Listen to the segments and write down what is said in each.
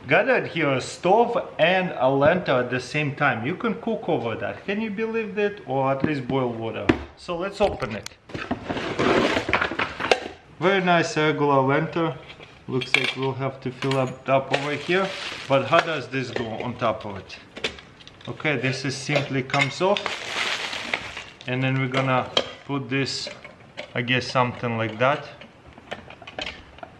gathered here a stove and a lantern at the same time. You can cook over that. Can you believe that? Or at least boil water. So let's open it. Very nice regular lantern. Looks like we'll have to fill up over here. But how does this go on top of it? Okay, this is simply comes off. And then we're gonna put this, I guess something like that.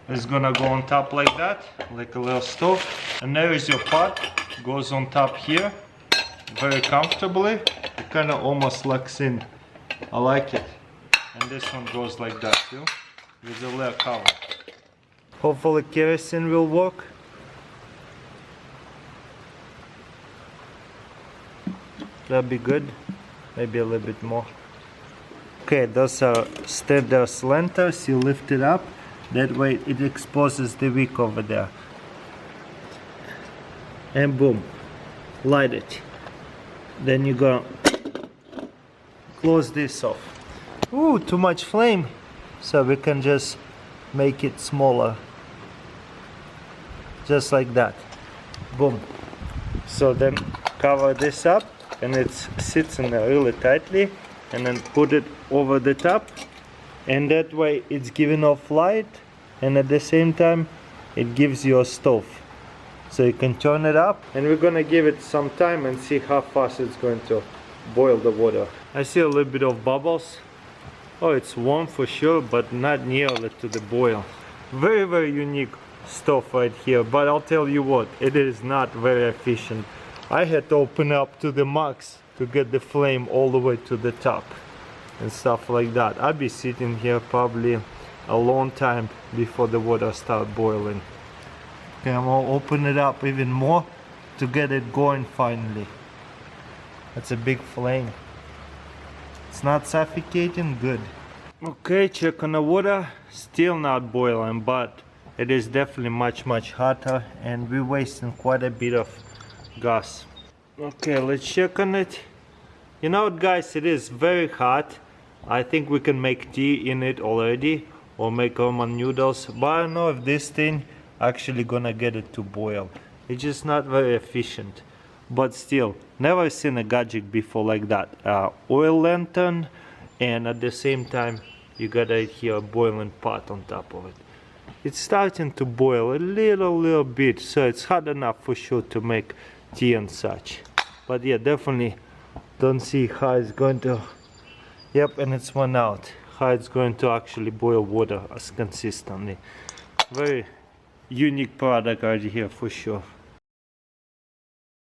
It's gonna go on top like that, like a little stove. And there is your pot, goes on top here, very comfortably. It kind of almost locks in. I like it. And this one goes like that too, with a little cover. Hopefully kerosene will work. That'd be good. Maybe a little bit more. Okay, those are standard lanterns. You lift it up. That way it exposes the wick over there. And boom, light it. Then you go close this off. Ooh, too much flame. So we can just make it smaller. Just like that. Boom. So then cover this up and it sits in there really tightly, and then put it over the top. And that way it's giving off light, and at the same time it gives you a stove. So you can turn it up, and we're gonna give it some time and see how fast it's going to boil the water. I see a little bit of bubbles. Oh, it's warm for sure, but not nearly to the boil. Very unique stove right here, but I'll tell you what, it is not very efficient. I had to open up to the max to get the flame all the way to the top and stuff like that. I'll be sitting here probably a long time before the water starts boiling. Okay, I'm gonna open it up even more to get it going finally. That's a big flame. It's not suffocating, good. Okay, check on the water, still not boiling, but it is definitely much hotter, and we're wasting quite a bit of gas. Okay, let's check on it. You know what, guys, it is very hot. I think we can make tea in it already, or make ramen noodles, but I don't know if this thing actually gonna get it to boil. It's just not very efficient. But still, never seen a gadget before like that. Oil lantern, and at the same time you got right here a boiling pot on top of it. It's starting to boil a little bit, so it's hot enough for sure to make tea and such. But yeah, definitely don't see how it's going to. Yep, and it's one out. How it's going to actually boil water as consistently. Very unique product right here for sure.